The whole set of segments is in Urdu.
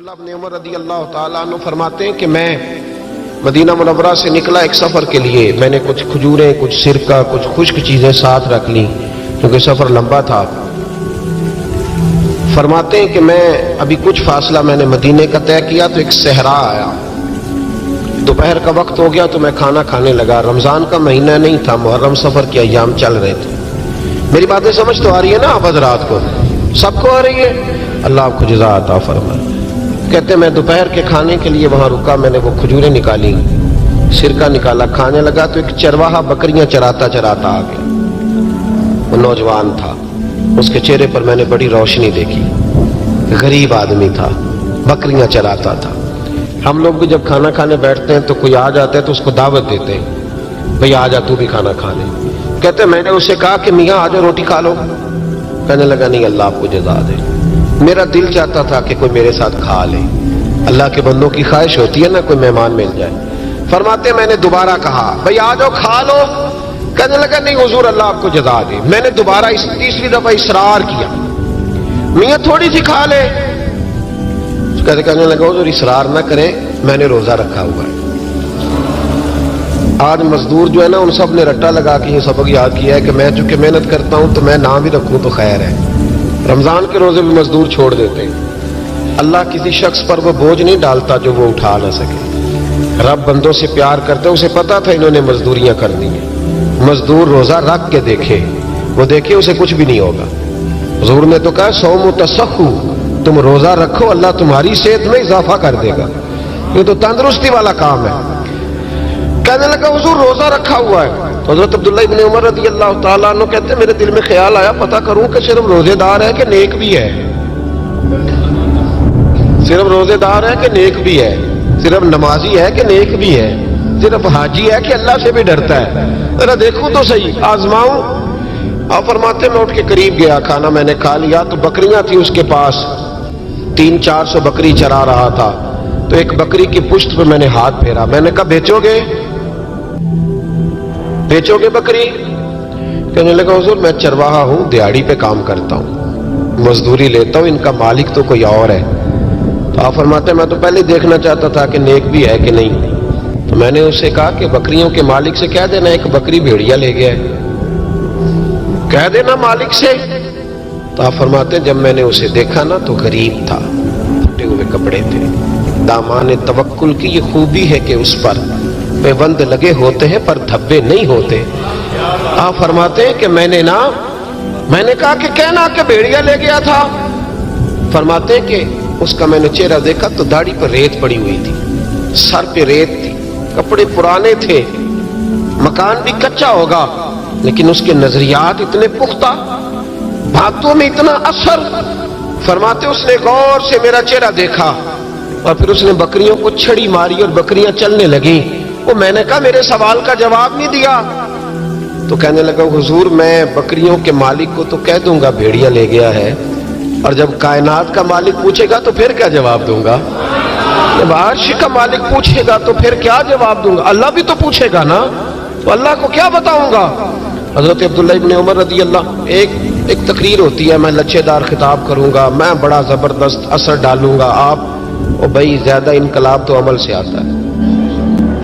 عبداللہ بن عمر رضی اللہ تعالیٰ عنہ فرماتے ہیں کہ میں مدینہ منورہ سے نکلا ایک سفر کے لیے. میں نے کچھ کھجوریں، کچھ سرکہ، کچھ خشک چیزیں ساتھ رکھ لیں کیونکہ سفر لمبا تھا. فرماتے ہیں کہ میں ابھی کچھ فاصلہ میں نے مدینے کا طے کیا تو ایک صحرا آیا. دوپہر کا وقت ہو گیا تو میں کھانا کھانے لگا. رمضان کا مہینہ نہیں تھا، محرم سفر کے ایام چل رہے تھے. میری باتیں سمجھ تو آ رہی ہے نا آپ حضرات کو؟ سب کو آ رہی ہے؟ اللہ آپ کو جزا عطا فرمائے. کہتے میں دوپہر کے کھانے کے لیے وہاں رکا. میں نے وہ کھجوریں نکالی، سرکہ نکالا، کھانے لگا تو ایک چرواہا بکریاں چراتا چراتا آ گیا. وہ نوجوان تھا، اس کے چہرے پر میں نے بڑی روشنی دیکھی. غریب آدمی تھا، بکریاں چراتا تھا. ہم لوگ بھی جب کھانا کھانے بیٹھتے ہیں تو کوئی آ جاتا ہے تو اس کو دعوت دیتے ہیں، بھئی آ جا تو بھی کھانا کھا لے. کہتے میں نے اسے کہا کہ میاں آ جا روٹی کھا لو. کہنے لگا نہیں، اللہ آپ کو جزا دے. میرا دل چاہتا تھا کہ کوئی میرے ساتھ کھا لے. اللہ کے بندوں کی خواہش ہوتی ہے نا کوئی مہمان مل جائے. فرماتے میں نے دوبارہ کہا بھئی آ جاؤ کھا لو. کہنے لگا نہیں حضور اللہ آپ کو جزا دے. میں نے دوبارہ تیسری دفعہ اصرار کیا، میاں تھوڑی سی کھا لے. کہنے لگا حضور اصرار نہ کریں، میں نے روزہ رکھا ہوا ہے. آج مزدور جو ہے نا ان سب نے رٹا لگا کے یہ سبق یاد کیا ہے کہ میں چونکہ محنت کرتا ہوں تو میں نام بھی رکھوں تو خیر ہے. رمضان کے روزے بھی مزدور چھوڑ دیتے ہیں. اللہ کسی شخص پر وہ بوجھ نہیں ڈالتا جو وہ اٹھا نہ سکے. رب بندوں سے پیار کرتے، اسے پتا تھا انہوں نے مزدوریاں کرنی ہیں. مزدور روزہ رکھ کے دیکھے، وہ دیکھے اسے کچھ بھی نہیں ہوگا. حضور نے تو کہا صوم تصحو، تم روزہ رکھو اللہ تمہاری صحت میں اضافہ کر دے گا. یہ تو تندرستی والا کام ہے. کہنے لگا حضور روزہ رکھا ہوا ہے. حضرت عبداللہ ابن عمر رضی اللہ تعالیٰ عنہ کہتے ہیں میرے دل میں خیال آیا پتہ کروں کہ صرف روزے دار ہے کہ نیک بھی ہے. صرف روزے دار ہے کہ نیک بھی ہے، صرف نمازی ہے کہ نیک بھی ہے، صرف حاجی ہے کہ اللہ سے بھی ڈرتا ہے. ذرا دیکھوں تو صحیح، آزماؤں. آپ فرماتے میں اٹھ کے قریب گیا، کھانا میں نے کھا لیا تو بکریاں تھیں اس کے پاس. 300-400 بکری چرا رہا تھا. تو ایک بکری کی پشت پہ میں نے ہاتھ پھیرا. میں نے کہا بیچو گے؟ بیچو گے بکری؟ کہنے لگا حضور میں چرواہا ہوں، دیہڑی پہ کام کرتا ہوں، مزدوری لیتا ہوں، ان کا مالک تو کوئی اور ہے. تو آپ فرماتے میں تو پہلے دیکھنا چاہتا تھا کہ نیک بھی ہے کہ نہیں. تو میں نے اس سے کہا کہ بکریوں کے مالک سے کہہ دینا ایک بکری بھیڑیا لے گیا ہے، کہہ دینا مالک سے. تو آپ فرماتے جب میں نے اسے دیکھا نا تو غریب تھا، پھٹے ہوئے کپڑے تھے. دامان توکل کی یہ خوبی ہے کہ اس پر پیوند لگے ہوتے ہیں پر دھبے نہیں ہوتے. آپ فرماتے ہیں کہ میں نے کہا کہ کہنا کہ بھیڑیا لے گیا تھا. فرماتے ہیں کہ اس کا میں نے چہرہ دیکھا تو داڑھی پر ریت پڑی ہوئی تھی، سر پہ ریت تھی، کپڑے پرانے تھے، مکان بھی کچا ہوگا لیکن اس کے نظریات اتنے پختہ، باتوں میں اتنا اثر. فرماتے اس نے غور سے میرا چہرہ دیکھا اور پھر اس نے بکریوں کو چھڑی ماری اور بکریاں چلنے لگیں. وہ میں نے کہا میرے سوال کا جواب نہیں دیا. تو کہنے لگا حضور میں بکریوں کے مالک کو تو کہہ دوں گا بھیڑیا لے گیا ہے، اور جب کائنات کا مالک پوچھے گا تو پھر کیا جواب دوں گا؟ جب عرش کا مالک پوچھے گا تو پھر کیا جواب دوں گا؟ اللہ بھی تو پوچھے گا نا، تو اللہ کو کیا بتاؤں گا؟ حضرت عبداللہ ابن عمر رضی اللہ ایک تقریر ہوتی ہے، میں لچھے دار خطاب کروں گا، میں بڑا زبردست اثر ڈالوں گا. آپ او بھائی زیادہ انقلاب تو عمل سے آتا ہے،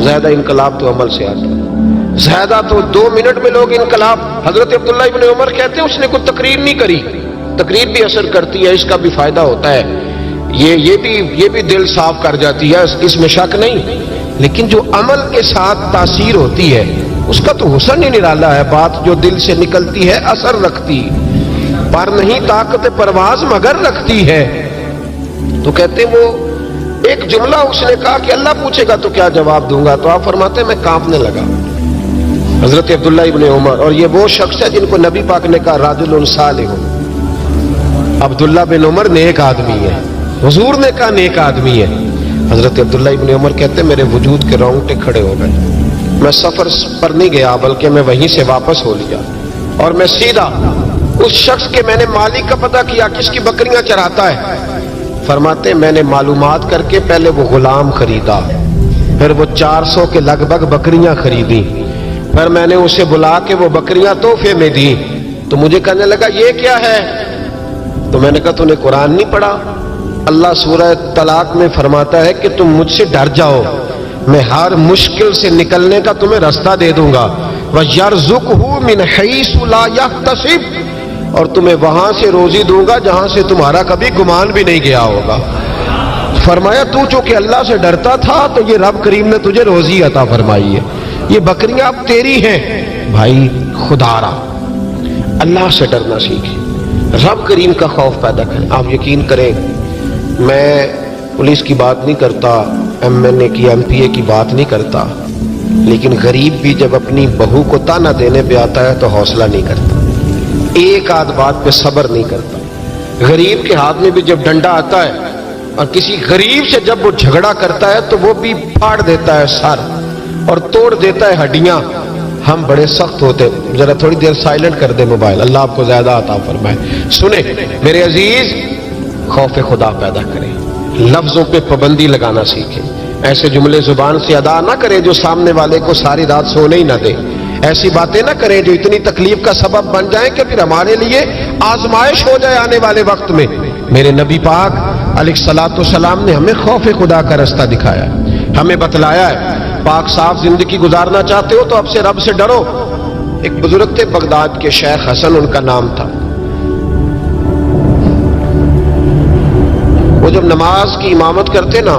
زیادہ انقلاب تو عمل سے آتا ہے، زیادہ تو 2 منٹ میں لوگ انقلاب. حضرت عبداللہ ابن عمر کہتے ہیں اس نے کوئی تقریر نہیں کری. تقریر بھی اثر کرتی ہے، اس کا بھی فائدہ ہوتا ہے، یہ بھی دل صاف کر جاتی ہے، اس میں شک نہیں. لیکن جو عمل کے ساتھ تاثیر ہوتی ہے اس کا تو حسن ہی نرالا ہے. بات جو دل سے نکلتی ہے اثر رکھتی، پر نہیں طاقت پرواز مگر رکھتی ہے. تو کہتے وہ ایک جملہ اس نے کہا کہ اللہ پوچھے گا تو کیا جواب دوں گا. تو آپ فرماتے ہیں میں کانپنے لگا. حضرت عبداللہ ابن عمر، اور یہ وہ شخص ہے جن کو نبی پاک نے کہا رجل صالح. عبداللہ بن عمر نیک آدمی ہے، حضور نے کہا نیک آدمی ہے. حضرت عبداللہ ابن عمر کہتے ہیں میرے وجود کے رونگٹے کھڑے ہو گئے. میں سفر پر نہیں گیا بلکہ میں وہیں سے واپس ہو لیا اور میں سیدھا اس شخص کے میں نے مالک کا پتہ کیا کس کی بکریاں چراتا ہے. فرماتے ہیں میں نے معلومات کر کے پہلے وہ غلام خریدا، پھر وہ 400 کے لگ بھگ بکریاں خریدی، پھر میں نے اسے بلا کے وہ بکریاں تحفے میں دی. تو مجھے کہنے لگا یہ کیا ہے؟ تو میں نے کہا تو نے قرآن نہیں پڑھا؟ اللہ سورہ طلاق میں فرماتا ہے کہ تم مجھ سے ڈر جاؤ، میں ہر مشکل سے نکلنے کا تمہیں راستہ دے دوں گا، وَيَرْزُقْهُ مِنْ حَيْثُ لَا يَحْتَسِبُ، اور تمہیں وہاں سے روزی دوں گا جہاں سے تمہارا کبھی گمان بھی نہیں گیا ہوگا۔ فرمایا تو چونکہ اللہ سے ڈرتا تھا تو یہ رب کریم نے تجھے روزی عطا فرمائی ہے، یہ بکریاں اب تیری ہیں۔ بھائی خدا را اللہ سے ڈرنا سیکھیں، رب کریم کا خوف پیدا کریں۔ آپ یقین کریں، میں پولیس کی بات نہیں کرتا، ایم این اے کی ایم پی اے کی بات نہیں کرتا، لیکن غریب بھی جب اپنی بہو کو تانا دینے پہ آتا ہے تو حوصلہ نہیں کرتا، ایک آدھ بات پہ صبر نہیں کرتا۔ غریب کے ہاتھ میں بھی جب ڈنڈا آتا ہے اور کسی غریب سے جب وہ جھگڑا کرتا ہے تو وہ بھی پھاڑ دیتا ہے سر اور توڑ دیتا ہے ہڈیاں۔ ہم بڑے سخت ہوتے، ذرا تھوڑی دیر سائلنٹ کر دے موبائل، اللہ آپ کو زیادہ عطا فرمائے۔ سنیں میرے عزیز، خوف خدا پیدا کریں، لفظوں پہ پابندی لگانا سیکھیں، ایسے جملے زبان سے ادا نہ کریں جو سامنے والے کو ساری رات سونے ہی نہ دیں، ایسی باتیں نہ کریں جو اتنی تکلیف کا سبب بن جائیں کہ پھر ہمارے لیے آزمائش ہو جائے آنے والے وقت میں۔ میرے نبی پاک علیہ الصلوۃ والسلام نے ہمیں خوف خدا کا راستہ دکھایا ہے، ہمیں بتلایا ہے پاک صاف زندگی گزارنا چاہتے ہو تو اب سے رب سے ڈرو۔ ایک بزرگ تھے بغداد کے، شیخ حسن ان کا نام تھا۔ وہ جب نماز کی امامت کرتے نا،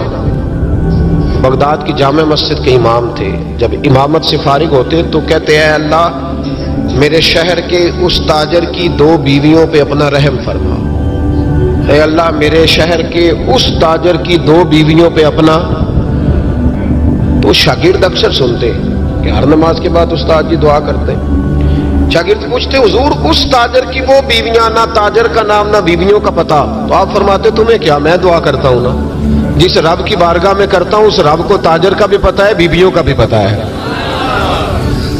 بغداد کی جامع مسجد کے امام تھے، جب امامت سے فارغ ہوتے تو کہتے ہیں اللہ میرے شہر کے اس تاجر کی 2 بیویوں پہ اپنا رحم فرما، اے اللہ میرے شہر کے اس تاجر کی 2 بیویوں پہ اپنا۔ تو شاگرد اکثر سنتے کہ ہر نماز کے بعد استاد جی دعا کرتے، شاگرد پوچھتے حضور اس تاجر کی وہ بیویاں، نہ تاجر کا نام نہ بیویوں کا پتہ، تو آپ فرماتے تمہیں کیا، میں دعا کرتا ہوں نا، جس رب کی بارگاہ میں کرتا ہوں اس رب کو تاجر کا بھی پتہ ہے، بیویوں کا بھی پتہ ہے۔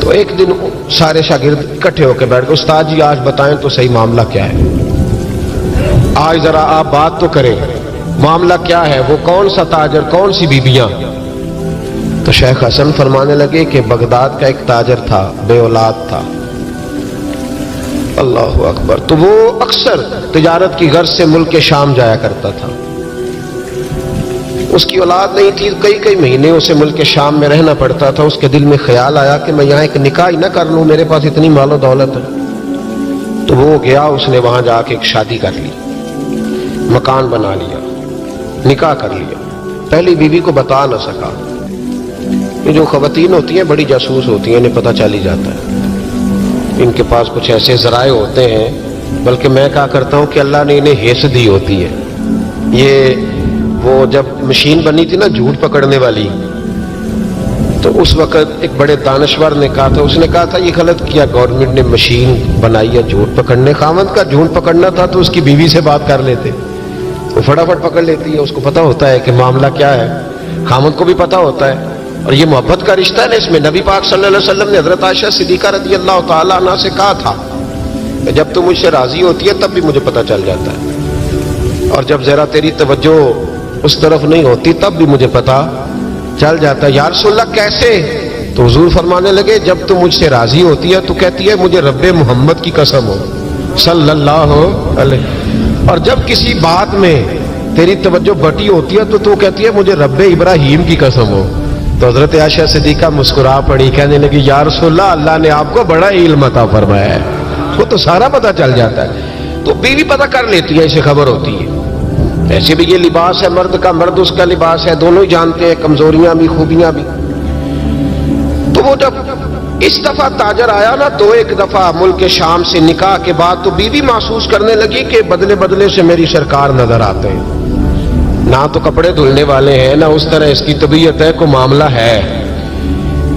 تو ایک دن سارے شاگرد اکٹھے ہو کے بیٹھ گئے، استاد جی آج بتائیں تو صحیح معاملہ کیا ہے، آج ذرا آپ بات تو کریں، معاملہ کیا ہے، وہ کون سا تاجر، کون سی بیویاں؟ تو شیخ حسن فرمانے لگے کہ بغداد کا ایک تاجر تھا، بے اولاد تھا۔ اللہ اکبر۔ تو وہ اکثر تجارت کی غرض سے ملک شام جایا کرتا تھا، اس کی اولاد نہیں تھی، کئی مہینے اسے ملک شام میں رہنا پڑتا تھا۔ اس کے دل میں خیال آیا کہ میں یہاں ایک نکاح ہی نہ کر لوں، میرے پاس اتنی مال و دولت ہے۔ تو وہ گیا، اس نے وہاں جا کے ایک شادی کر لی، مکان بنا لیا، نکاح کر لیا۔ پہلی بیوی کو بتا نہ سکا، یہ جو خواتین ہوتی ہیں بڑی جاسوس ہوتی ہیں، انہیں پتہ چل ہی جاتا ہے، ان کے پاس کچھ ایسے ذرائع ہوتے ہیں، بلکہ میں کہا کرتا ہوں کہ اللہ نے انہیں حیث دی ہوتی ہے۔ یہ وہ جب مشین بنی تھی نا جھوٹ پکڑنے والی، تو اس وقت ایک بڑے دانشور نے کہا تھا، اس نے کہا تھا یہ غلط کیا گورنمنٹ نے مشین بنائی ہے جھوٹ پکڑنے، خاوند کا جھوٹ پکڑنا تھا تو اس کی بیوی سے بات کر لیتے، وہ فٹافٹ پکڑ لیتی ہے، اس کو پتہ ہوتا ہے کہ معاملہ کیا ہے، خاوند کو بھی پتہ ہوتا ہے۔ اور یہ محبت کا رشتہ ہے نا، اس میں نبی پاک صلی اللہ علیہ وسلم نے حضرت عائشہ صدیقہ رضی اللہ تعالیٰ عنہ سے کہا تھا کہ جب تم مجھ سے راضی ہوتی ہے تب بھی مجھے پتہ چل جاتا ہے، اور جب ذرا تیری توجہ اس طرف نہیں ہوتی تب بھی مجھے پتہ چل جاتا ہے۔ یا رسول اللہ کیسے؟ تو حضور فرمانے لگے جب تم مجھ سے راضی ہوتی ہے تو کہتی ہے مجھے رب محمد کی قسم ہو صلی اللہ علیہ، اور جب کسی بات میں تیری توجہ بٹی ہوتی ہے تو کہتی ہے مجھے رب ابراہیم کی قسم ہو۔ تو حضرت عائشہ صدیقہ مسکرا پڑی، کہنے لگی یا رسول اللہ اللہ نے آپ کو بڑا علم عطا فرمایا ہے، وہ تو سارا پتہ چل جاتا ہے۔ تو بیوی پتہ کر لیتی ہے، اسے خبر ہوتی ہے۔ ایسے بھی یہ لباس ہے مرد کا، مرد اس کا لباس ہے، دونوں ہی جانتے ہیں، کمزوریاں بھی خوبیاں بھی۔ تو وہ جب اس دفعہ تاجر آیا نا، تو ایک دفعہ ملک شام سے نکاح کے بعد تو بیوی محسوس کرنے لگی کہ بدلے بدلے سے میری سرکار نظر آتے ہیں، نہ تو کپڑے دھلنے والے ہیں، نہ اس طرح اس کی طبیعت ہے، کوئی معاملہ ہے۔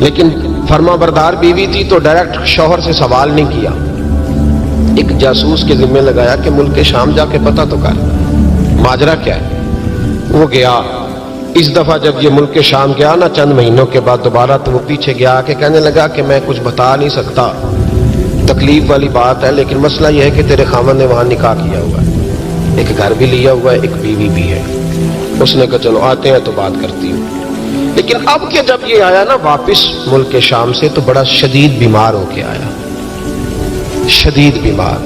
لیکن فرما بردار بیوی تھی تو ڈائریکٹ شوہر سے سوال نہیں کیا، ایک جاسوس کے ذمہ لگایا کہ ملک شام جا کے پتہ تو کر ماجرا کیا ہے۔ وہ گیا، اس دفعہ جب یہ ملک شام گیا نا چند مہینوں کے بعد دوبارہ، تو وہ پیچھے گیا کہ کہنے لگا کہ میں کچھ بتا نہیں سکتا، تکلیف والی بات ہے، لیکن مسئلہ یہ ہے کہ تیرے خاوند نے وہاں نکاح کیا ہوا ہے، ایک گھر بھی لیا ہوا ہے، ایک بیوی بھی ہے۔ اس نے کہا چلو آتے ہیں تو بات کرتی ہوں۔ لیکن اب کہ جب یہ آیا نا واپس ملک شام سے تو بڑا شدید بیمار ہو کے آیا، شدید بیمار۔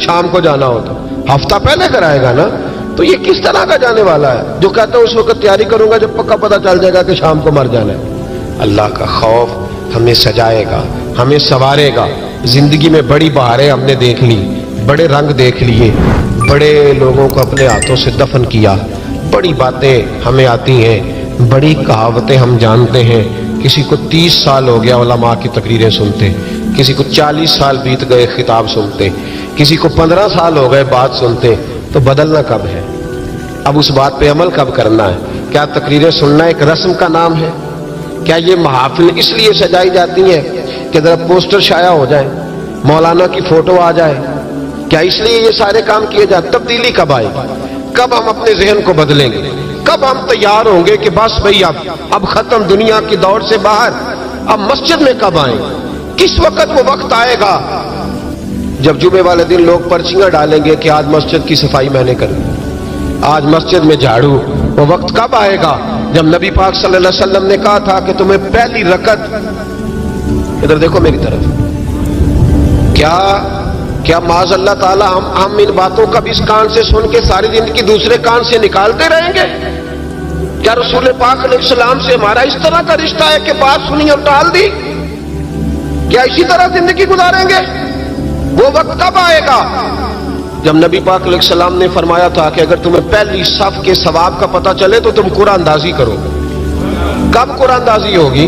شام کو جانا ہو تو ہفتہ پہلے کرائے گا نا. تو یہ کس طرح کا جانے والا ہے جو کہتا ہے اس وقت تیاری کروں گا جب پکا پتہ چل جائے گا کہ شام کو مر جانا ہے؟ اللہ کا خوف ہمیں سجائے گا، ہمیں سنوارے گا. زندگی میں بڑی بہاریں ہم نے دیکھ لی، بڑے رنگ دیکھ لیے، بڑے لوگوں کو اپنے ہاتھوں سے دفن کیا، بڑی باتیں ہمیں آتی ہیں، بڑی کہاوتیں ہم جانتے ہیں. کسی کو 30 سال ہو گیا علماء کی تقریریں سنتے، کسی کو 40 سال بیت گئے خطاب سنتے، کسی کو 15 سال ہو گئے بات سنتے. تو بدلنا کب ہے؟ اب اس بات پہ عمل کب کرنا ہے؟ کیا تقریریں سننا ایک رسم کا نام ہے؟ کیا یہ محافل اس لیے سجائی جاتی ہیں کہ ذرا پوسٹر شائع ہو جائے، مولانا کی فوٹو آ جائے؟ کیا اس لیے یہ سارے کام کیے جاتے؟ تبدیلی کب آئے گی؟ کب ہم اپنے ذہن کو بدلیں گے؟ کب ہم تیار ہوں گے کہ بس بھئی اب ختم دنیا کی دور سے باہر، اب مسجد میں کب آئیں؟ کس وقت وہ وقت آئے گا جب جمعے والے دن لوگ پرچیاں ڈالیں گے کہ آج مسجد کی صفائی میں نے کرنی، آج مسجد میں جھاڑو؟ وہ وقت کب آئے گا جب نبی پاک صلی اللہ علیہ وسلم نے کہا تھا کہ تمہیں پہلی رکعت، ادھر دیکھو میری طرف، کیا معاذ اللہ تعالی ہم ان باتوں کا بھی اس کان سے سن کے ساری زندگی دوسرے کان سے نکالتے رہیں گے؟ کیا رسول پاک علیہ السلام سے ہمارا اس طرح کا رشتہ ہے کہ بات سنی اور ٹال دی؟ کیا اسی طرح زندگی گزاریں گے؟ وہ وقت کب آئے گا جب نبی پاک علیہ السلام نے فرمایا تھا کہ اگر تمہیں پہلی صف کے ثواب کا پتہ چلے تو تم قرآن اندازی کرو؟ کب قرآن اندازی ہوگی؟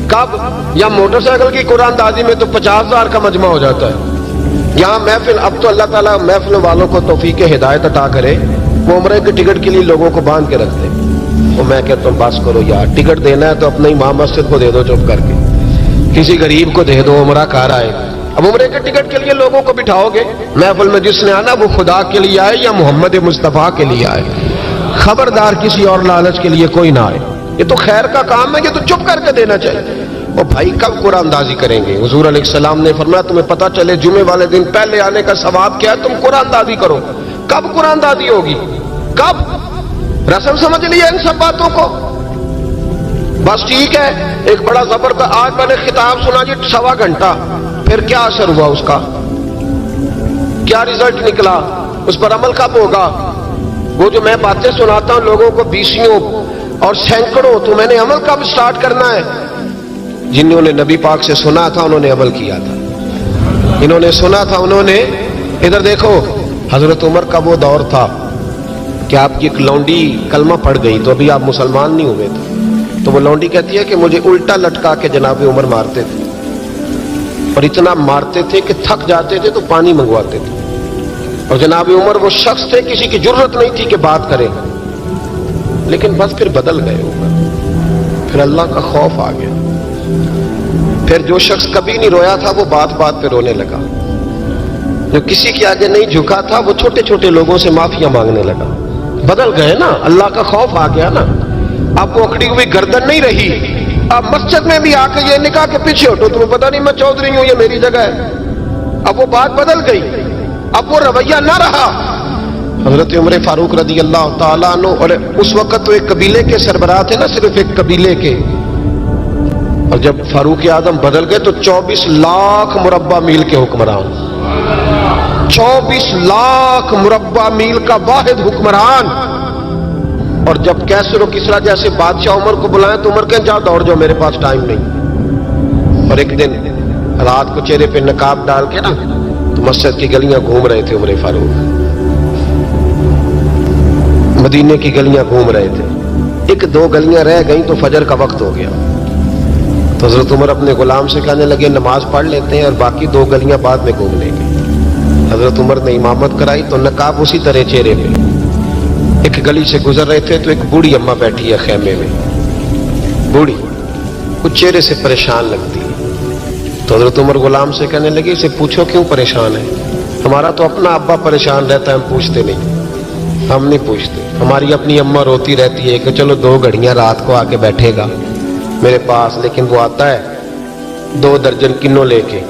کب؟ یا موٹر سائیکل کی قرآن اندازی میں تو 50,000 کا مجمع ہو جاتا ہے. یہاں محفل، اب تو اللہ تعالیٰ محفل والوں کو توفیق ہدایت عطا کرے، وہ عمرے کے ٹکٹ کے لیے لوگوں کو باندھ کے رکھ دیں. وہ میں کہتا ہوں بس کرو یار، ٹکٹ دینا ہے تو اپنے امام مسجد کو دے دو چپ کر کے، کسی غریب کو دے دو، عمرہ کار آئے. اب عمرے کے ٹکٹ کے لیے لوگوں کو بٹھاؤ گے محفل میں، جس نے آنا وہ خدا کے لیے آئے یا محمد مصطفیٰ کے لیے آئے. خبردار کسی اور لالچ کے لیے کوئی نہ آئے. یہ تو خیر کا کام ہے، یہ تو چپ کر کے دینا چاہیے. اور بھائی کب قرآن اندازی کریں گے؟ حضور علیہ السلام نے فرمایا تمہیں پتہ چلے جمعے والے دن پہلے آنے کا ثواب کیا ہے، تم قرآن اندازی کرو. کب قرآن اندازی ہوگی؟ کب؟ رسم سمجھ لیا ان سب باتوں کو؟ بس ٹھیک ہے، ایک بڑا زبردست آج میں نے خطاب سنا جی 1.25 گھنٹہ، پھر کیا اثر ہوا اس کا؟ کیا رزلٹ نکلا؟ اس پر عمل کب ہوگا؟ وہ جو میں باتیں سناتا ہوں لوگوں کو 20 اور سینکڑوں، تو میں نے عمل کب سٹارٹ کرنا ہے؟ جنہوں نے نبی پاک سے سنا تھا انہوں نے عمل کیا تھا، انہوں نے سنا تھا انہوں نے. ادھر دیکھو حضرت عمر کا وہ دور تھا کہ آپ کی ایک لونڈی کلمہ پڑھ گئی تو ابھی آپ مسلمان نہیں ہوئے تھے، تو وہ لونڈی کہتی ہے کہ مجھے الٹا لٹکا کے جناب عمر مارتے تھے، اور اتنا مارتے تھے کہ تھک جاتے تھے تو پانی منگواتے تھے. اور جناب عمر وہ شخص تھے کسی کی جرت نہیں تھی کہ بات کریں، لیکن بس پھر بدل گئے عمر، پھر اللہ کا خوف آ گیا. پھر جو شخص کبھی نہیں رویا تھا وہ بات بات پہ رونے لگا، جو کسی کے آگے نہیں جھکا تھا وہ چھوٹے چھوٹے لوگوں سے معافیاں مانگنے لگا. بدل گئے نا، اللہ کا خوف آ گیا نا. اب وہ اکڑی ہوئی گردن نہیں رہی. اب مسجد میں بھی آ کے یہ نکاح کے پیچھے ہٹو، تمہیں پتہ نہیں میں چودھری ہوں، یہ میری جگہ ہے. اب وہ بات بدل گئی، اب وہ رویہ نہ رہا. حضرت عمر فاروق رضی اللہ تعالیٰ عنہ، اور اس وقت تو ایک قبیلے کے سربراہ تھے نا، صرف ایک قبیلے کے، اور جب فاروق اعظم بدل گئے تو 24 لاکھ مربع میل کے حکمران، 24 لاکھ مربع میل کا واحد حکمران. اور جب کیسر و کسرا جیسے بادشاہ عمر کو بلائیں تو عمر کہیں جاؤ دوڑ جاؤ، میرے پاس ٹائم نہیں. اور ایک دن رات کو چہرے پہ نقاب ڈال کے نا تو مسجد کی گلیاں گھوم رہے تھے عمر فاروق، مدینے کی گلیاں گھوم رہے تھے. 1-2 گلیاں رہ گئیں تو فجر کا وقت ہو گیا. تو حضرت عمر اپنے غلام سے کہنے لگے نماز پڑھ لیتے ہیں اور باقی 2 گلیاں بعد میں گھوم لیں گے. حضرت عمر نے امامت کرائی تو نقاب اسی طرح چہرے پہ. ایک گلی سے گزر رہے تھے تو ایک بوڑھی اماں بیٹھی ہے خیمے میں، بوڑھی کچھ چہرے سے پریشان لگتی ہے. تو حضرت عمر غلام سے کہنے لگے اسے پوچھو کیوں پریشان ہے؟ ہمارا تو اپنا ابا پریشان رہتا ہے، ہم پوچھتے نہیں، ہم نہیں پوچھتے. ہماری اپنی اماں روتی رہتی ہے کہ چلو 2 گھڑیاں رات کو آ کے بیٹھے گا میرے پاس، لیکن وہ آتا ہے 2 درجن کنوں لے کے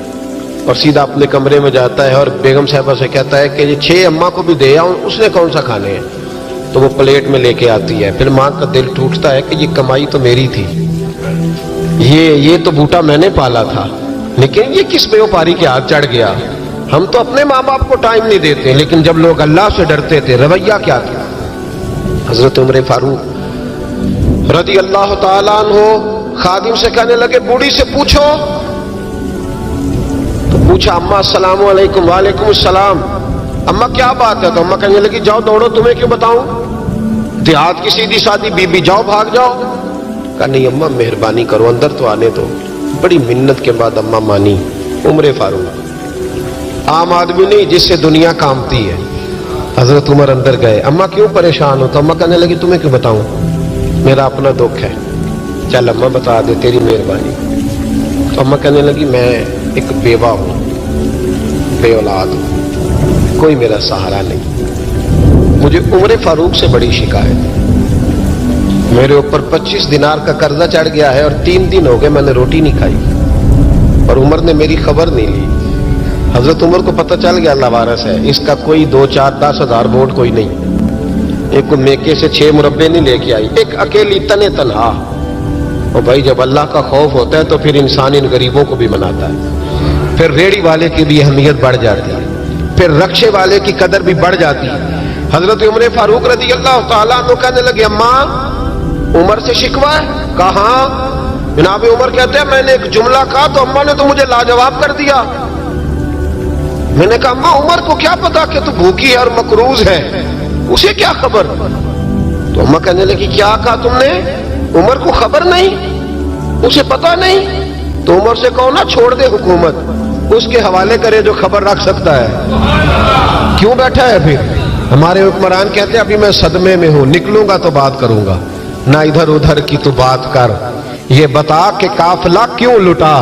اور سیدھا اپنے کمرے میں جاتا ہے اور بیگم صاحبہ سے کہتا ہے کہ یہ 6 اماں کو بھی دے آؤں، اس نے کون سا کھانے ہیں؟ تو وہ پلیٹ میں لے کے آتی ہے. پھر ماں کا دل ٹوٹتا ہے کہ یہ کمائی تو میری تھی، یہ تو بوٹا میں نے پالا تھا، لیکن یہ کس بیوپاری کے ہاتھ چڑھ گیا؟ ہم تو اپنے ماں باپ کو ٹائم نہیں دیتے، لیکن جب لوگ اللہ سے ڈرتے تھے رویہ کیا تھا؟ حضرت عمر فاروق رضی اللہ تعالیٰ عنہ خادم سے کہنے لگے بوڑھی سے پوچھو، تو پوچھا اماں السلام علیکم، وعلیکم السلام، اماں کیا بات ہے؟ تو اماں کہنے لگی جاؤ دوڑو، تمہیں کیوں بتاؤں، دیہات کی سیدھی سادی بی بی، جاؤ بھاگ جاؤ۔ کہا نہیں اماں مہربانی کرو، اندر تو آنے دو۔ بڑی منت کے بعد اماں مانی۔ عمر فاروق عام آدمی نہیں جس سے دنیا کامتی ہے۔ حضرت عمر اندر گئے، اماں کیوں پریشان ہو؟ تو اماں کہنے لگی تمہیں کیوں بتاؤں، میرا اپنا دکھ ہے، چل اماں بتا دے، تیری مہربانی۔ تو اماں کہنے لگی میں ایک بیوہ ہوں، بے اولاد ہوں، کوئی میرا سہارا نہیں، مجھے عمر فاروق سے بڑی شکایت ہے، میرے اوپر 25 دینار کا قرضہ چڑھ گیا ہے اور 3 دن ہو گئے میں نے روٹی نہیں کھائی، اور عمر نے میری خبر نہیں لی۔ حضرت عمر کو پتہ چل گیا لوارث ہے، اس کا کوئی 2 4 10 ہزار ووٹ کوئی نہیں، ایک کو میکے سے 6 مربے نہیں لے کے آئی، ایک اکیلی تنے تنہا۔ اور بھائی جب اللہ کا خوف ہوتا ہے تو پھر انسان ان غریبوں کو بھی مناتا ہے، پھر ریڑھی والے کی بھی اہمیت بڑھ جاتی ہے، پھر رکشے والے کی قدر بھی بڑھ جاتی ہے۔ حضرت عمر فاروق رضی اللہ تعالیٰ عنہ کہنے لگے اماں عمر سے شکوہ ہے؟ کہاں؟ جناب عمر کہتے ہیں میں نے ایک جملہ کہا تو اماں نے تو مجھے لاجواب کر دیا۔ میں نے کہا اماں عمر کو کیا پتا کہ تو بھوکی ہے اور مقروض ہے، اسے کیا خبر؟ تو اماں کہنے لگی کیا کہا تم نے؟ عمر کو خبر نہیں، اسے پتا نہیں؟ تو عمر سے کہو نا چھوڑ دے حکومت، اس کے حوالے کرے جو خبر رکھ سکتا ہے۔ کیوں بیٹھا ہے پھر؟ ہمارے حکمران کہتے ہیں ابھی میں صدمے میں ہوں، نکلوں گا تو بات کروں گا، نہ ادھر ادھر کی تو بات کر، یہ بتا کہ قافلہ کیوں لٹا،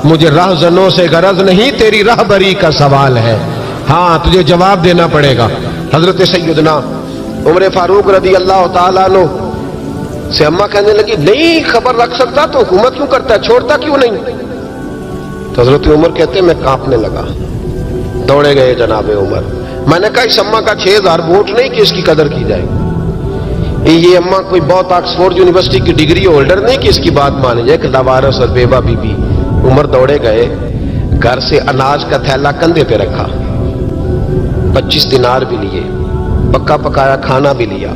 مجھے رہزنوں سے غرض نہیں، تیری رہبری کا سوال ہے، ہاں تجھے جواب دینا پڑے گا۔ حضرت سیدنا عمر فاروق رضی اللہ تعالیٰ عنہ سے اماں کہنے لگی نہیں خبر رکھ سکتا تو حکومت کیوں کرتا ہے، چھوڑتا کیوں نہیں؟ تو حضرت عمر کہتے ہیں میں کانپنے لگا، دوڑے گئے جناب عمر۔ میں نے کہا اس اماں کا 6000 ووٹ نہیں کہ اس کی قدر کی جائے، یہ اماں کوئی بہت آکسفورڈ یونیورسٹی کی ڈگری ہولڈر نہیں کہ اس کی بات مانی جائے، کہ لاوارث اور بیوہ بی بی۔ عمر دوڑے گئے، گھر سے اناج کا تھیلا کندھے پہ رکھا، 25 دینار بھی لیے، پکا پکایا کھانا بھی لیا۔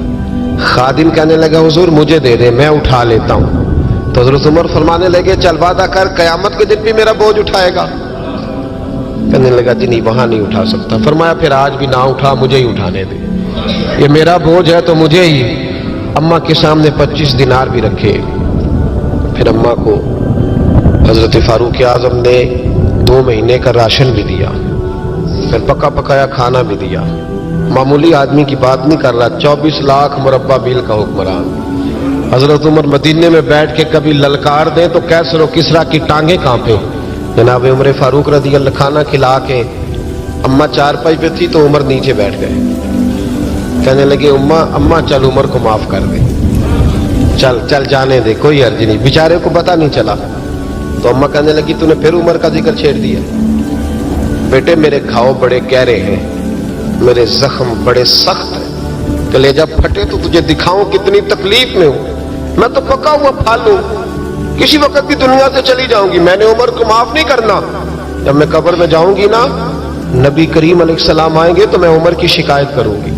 خادم کہنے لگا حضور مجھے دے دے میں اٹھا لیتا ہوں۔ تو حضرت عمر فرمانے لگے چل وعدہ کر قیامت کے دن بھی میرا بوجھ اٹھائے گا؟ کہنے لگا جی نہیں وہاں نہیں اٹھا سکتا۔ فرمایا پھر آج بھی نہ اٹھا، مجھے ہی اٹھانے دے، یہ میرا بوجھ ہے تو مجھے ہی۔ اماں کے سامنے 25 دینار بھی رکھے، پھر اماں کو حضرت فاروق اعظم نے 2 مہینے کا راشن بھی دیا، پھر پکا پکایا کھانا بھی دیا۔ معمولی آدمی کی بات نہیں کر رہا، 24 لاکھ مربع میل کا حکمران۔ حضرت عمر مدینے میں بیٹھ کے کبھی للکار دیں تو کیسر و کسرا کی ٹانگیں کانپے۔ جناب عمر فاروق رضی اللہ کھانا کھلا کے اماں چارپائی پہ تھی تو عمر نیچے بیٹھ گئے، کہنے لگے اماں چل عمر کو معاف کر دے، چل چل جانے دے، کوئی حرج نہیں، بیچارے کو پتہ نہیں چلا۔ تو اماں کہنے لگی تو نے پھر عمر کا ذکر چھیڑ دیا۔ بیٹے میرے گھاؤ بڑے گہرے ہیں، میرے زخم بڑے سخت ہیں، کلیجہ پھٹے تو تجھے دکھاؤں کتنی تکلیف میں ہوں، میں تو پکا ہوا پھل ہوں، کسی وقت بھی دنیا سے چلی جاؤں گی، میں نے عمر کو معاف نہیں کرنا۔ جب میں قبر میں جاؤں گی نا، نبی کریم علیہ السلام آئیں گے تو میں عمر کی شکایت کروں گی،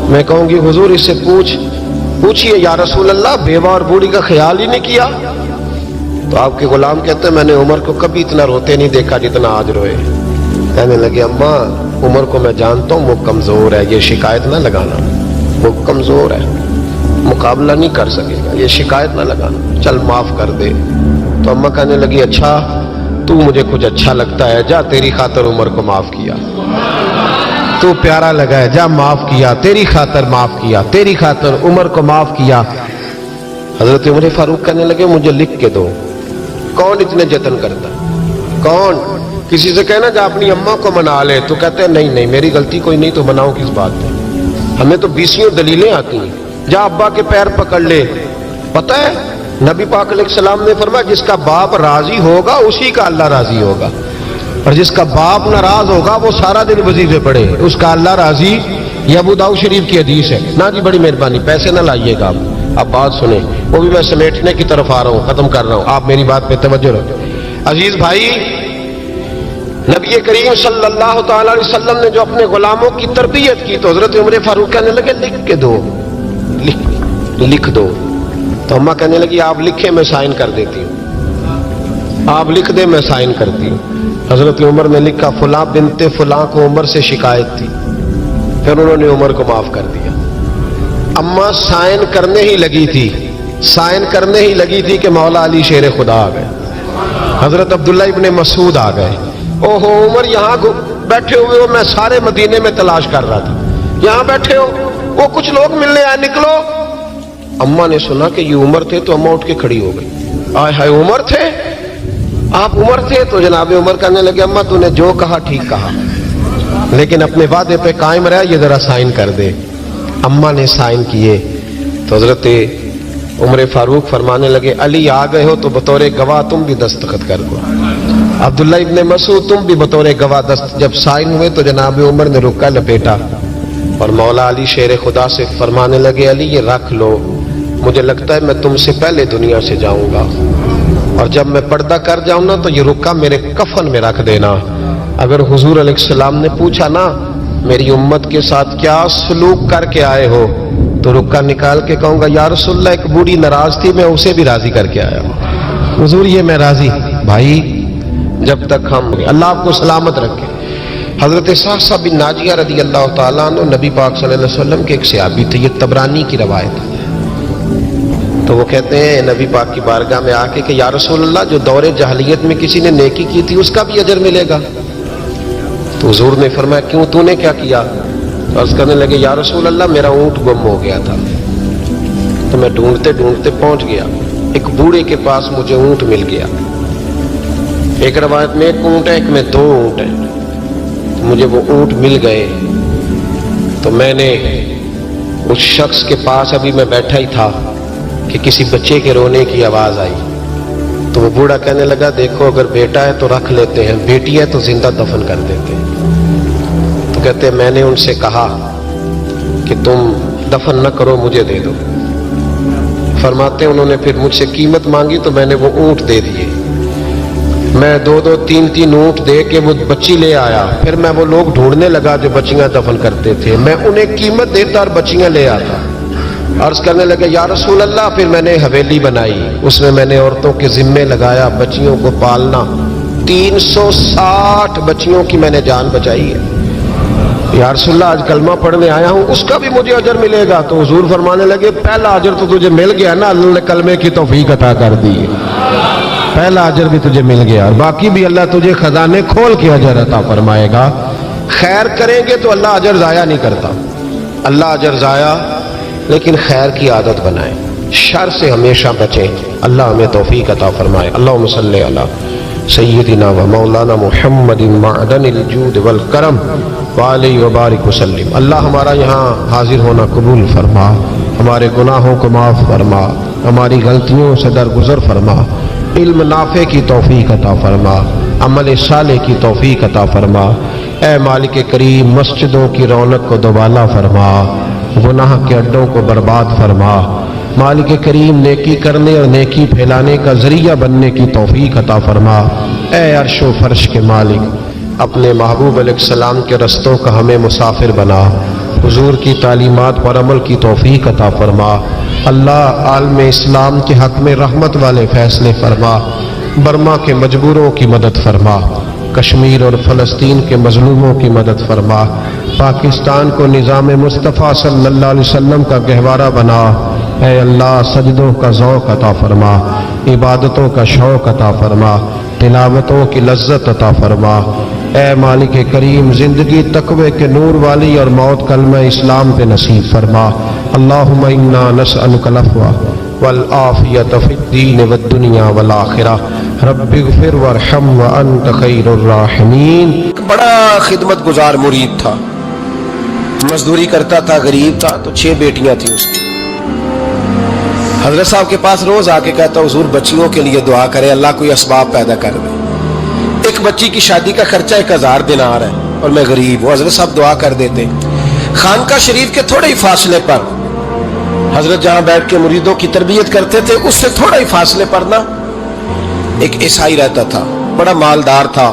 میں کہوں گی حضور اس سے پوچھئے یا رسول اللہ بیوہ اور بوڑھی کا خیال ہی نہیں کیا؟ تو آپ کے غلام کہتے ہیں میں نے عمر کو کبھی اتنا روتے نہیں دیکھا جتنا آج روئے۔ کہنے لگے اماں عمر کو میں جانتا ہوں وہ کمزور ہے، یہ شکایت نہ لگانا، وہ کمزور ہے، مقابلہ نہیں کر سکے گا، یہ شکایت نہ لگانا، چل معاف کر دے۔ تو اماں کہنے لگی اچھا تو مجھے کچھ اچھا لگتا ہے، جا تیری خاطر عمر کو معاف کیا، تو پیارا لگا ہے جا معاف کیا، تیری خاطر معاف کیا، تیری خاطر عمر کو معاف کیا۔ حضرت عمر فاروق کہنے لگے مجھے لکھ کے دو، کون اتنے جتن کرتا، کون؟ کسی سے کہنا جا اپنی اماں کو منا لے، تو کہتے ہیں نہیں میری غلطی کوئی نہیں تو مناؤ کس بات پہ، ہمیں تو 20 دلیلیں آتی ہیں، جا ابا کے پیر پکڑ لے۔ پتہ ہے نبی پاک علیہ السلام نے فرمایا جس کا باپ راضی ہوگا اسی کا اللہ راضی ہوگا، اور جس کا باپ ناراض ہوگا وہ سارا دن وظیفے پڑھے، اس کا اللہ راضی۔ یہ ابو داؤد شریف کی حدیث ہے نا جی، بڑی مہربانی پیسے نہ لائیے گا آپ بات سنیں، وہ بھی میں سمیٹنے کی طرف آ رہا ہوں، ختم کر رہا ہوں، آپ میری بات پہ توجہ رکھیں۔ عزیز بھائی نبی کریم صلی اللہ تعالی علیہ وسلم نے جو اپنے غلاموں کی تربیت کی تو حضرت عمر فاروق کہنے لگے لکھ کے دو، لکھ دو. تو اماں کہنے لگی آپ لکھیں میں سائن کر دیتی ہوں، آپ لکھ دیں میں سائن کرتی ہوں. حضرت عمر نے لکھا فلاں بنت فلاں کو عمر سے شکایت تھی، پھر انہوں نے عمر کو معاف کر دیا. اماں سائن کرنے ہی لگی تھی کہ مولا علی شیر خدا آ گئے، حضرت عبداللہ ابن مسعود آ گئے. اوہو عمر یہاں بیٹھے ہوئے ہو، میں سارے مدینے میں تلاش کر رہا تھا، یہاں بیٹھے ہو، وہ کچھ لوگ ملنے آئے، نکلو. اماں نے سنا کہ یہ عمر تھے تو اماں اٹھ کے کھڑی ہو گئی. آئے ہائے عمر تھے، آپ عمر تھے؟ تو جناب عمر کہنے لگے اماں تو نے جو کہا ٹھیک کہا، لیکن اپنے وعدے پہ قائم رہا، یہ ذرا سائن کر دے. اماں نے سائن کیے تو حضرت عمر فاروق فرمانے لگے علی آ گئے ہو تو بطور گواہ تم بھی دستخط کر دو. عبداللہ ابن مسعود تم بھی بطور گواہ جب سائن ہوئے تو جناب عمر نے رکا لپیٹا اور مولا علی شیر خدا سے فرمانے لگے علی یہ رکھ لو، مجھے لگتا ہے میں تم سے پہلے دنیا سے جاؤں گا، اور جب میں پردہ کر جاؤں نا تو یہ رکا میرے کفن میں رکھ دینا. اگر حضور علیہ السلام نے پوچھا نا میری امت کے ساتھ کیا سلوک کر کے آئے ہو تو رکا نکال کے کہوں گا یا رسول اللہ ایک بوڑھی ناراض تھی میں اسے بھی راضی کر کے آیا ہوں، حضور یہ میں راضی. بھائی جب تک ہم اللہ آپ کو سلامت رکھے. حضرت صاحب بن ناجیہ رضی اللہ تعالیٰ عنہ نبی پاک صلی اللہ علیہ وسلم کے ایک صحابی تھے، یہ طبرانی کی روایت ہے. تو وہ کہتے ہیں نبی پاک کی بارگاہ میں آ کے کہ یا رسول اللہ جو دور جاہلیت میں کسی نے نیکی کی تھی اس کا بھی اجر ملے گا؟ تو حضور نے فرمایا کیوں، تو نے کیا کیا؟ عرض کرنے لگے یا رسول اللہ میرا اونٹ گم ہو گیا تھا تو میں ڈھونڈتے ڈھونڈتے پہنچ گیا، ایک بوڑھے کے پاس مجھے اونٹ مل گیا. ایک روایت میں ایک اونٹ ہے، ایک میں دو اونٹ ہیں. مجھے وہ اونٹ مل گئے تو میں نے اس شخص کے پاس ابھی میں بیٹھا ہی تھا کہ کسی بچے کے رونے کی آواز آئی. تو وہ بوڑھا کہنے لگا دیکھو اگر بیٹا ہے تو رکھ لیتے ہیں، بیٹی ہے تو زندہ دفن کر دیتے ہیں. تو کہتے ہیں میں نے ان سے کہا کہ تم دفن نہ کرو مجھے دے دو. فرماتے ہیں انہوں نے پھر مجھ سے قیمت مانگی تو میں نے وہ اونٹ دے دیے. میں دو تین اونٹ دے کے وہ بچی لے آیا. پھر میں وہ لوگ ڈھونڈنے لگا جو بچیاں دفن کرتے تھے، میں انہیں قیمت دیتا اور بچیاں لے آتا. عرض کرنے لگے یا رسول اللہ پھر میں نے حویلی بنائی، اس میں میں نے عورتوں کے ذمے لگایا بچیوں کو پالنا. 360 بچیوں کی میں نے جان بچائی ہے. یا رسول اللہ آج کلمہ پڑھنے آیا ہوں اس کا بھی مجھے اجر ملے گا؟ تو حضور فرمانے لگے پہلا اجر تو تجھے مل گیا نا، اللہ نے کلمے کی توفیق عطا کر دی، پہلا اجر بھی تجھے مل گیا، اور باقی بھی اللہ تجھے خزانے کھول کے اجر عطا فرمائے گا. خیر کریں گے تو اللہ اجر ضائع نہیں کرتا، اللہ اجر ضائع، لیکن خیر کی عادت بنائیں، شر سے ہمیشہ بچیں. اللہ ہمیں توفیق عطا فرمائے. اللہم صلی علی سیدنا و مولانا محمد معدن الجود والکرم وعلیہ وبارک وسلم. اللہ ہمارا یہاں حاضر ہونا قبول فرما، ہمارے گناہوں کو معاف فرما، ہماری غلطیوں سے درگزر فرما، علم نافع کی توفیق عطا فرما، عمل صالح کی توفیق عطا فرما. اے مالک کریم مسجدوں کی رونق کو دوبالا فرما، گناہ کے اڈوں کو برباد فرما. مالک کریم نیکی کرنے اور نیکی پھیلانے کا ذریعہ بننے کی توفیق عطا فرما. اے عرش و فرش کے مالک اپنے محبوب علیہ السلام کے رستوں کا ہمیں مسافر بنا، حضور کی تعلیمات پر عمل کی توفیق عطا فرما. اللہ عالم اسلام کے حق میں رحمت والے فیصلے فرما. برما کے مجبوروں کی مدد فرما، کشمیر اور فلسطین کے مظلوموں کی مدد فرما. پاکستان کو نظام مصطفیٰ صلی اللہ علیہ وسلم کا گہوارہ بنا. اے اللہ سجدوں کا ذوق عطا فرما، عبادتوں کا شوق عطا فرما، تلاوتوں کی لذت عطا فرما. اے مالک کریم زندگی تقوی کے نور والی اور موت کلمہ اسلام پہ نصیب فرما. اللہم انا نسألک العفو والعافیۃ فی الدین والدنیا والآخرہ. رب اغفر وارحم وانت خیر الراحمین. بڑا خدمت گزار مرید تھا، مزدوری کرتا تھا، غریب تھا، تو 6 بیٹیاں تھیں اس کی. حضرت صاحب کے پاس روز آ کے کہتا حضور بچیوں کے لیے دعا کرے اللہ کوئی اسباب پیدا کر دے. ایک بچی کی شادی کا خرچہ 1000 دینار ہے اور میں غریب ہوں. حضرت صاحب دعا کر دیتے. خانقاہ شریف کے تھوڑے ہی فاصلے پر حضرت جہاں بیٹھ کے مریدوں کی تربیت کرتے تھے اس سے تھوڑا ہی فاصلے پر نا ایک عیسائی رہتا تھا، بڑا مالدار تھا،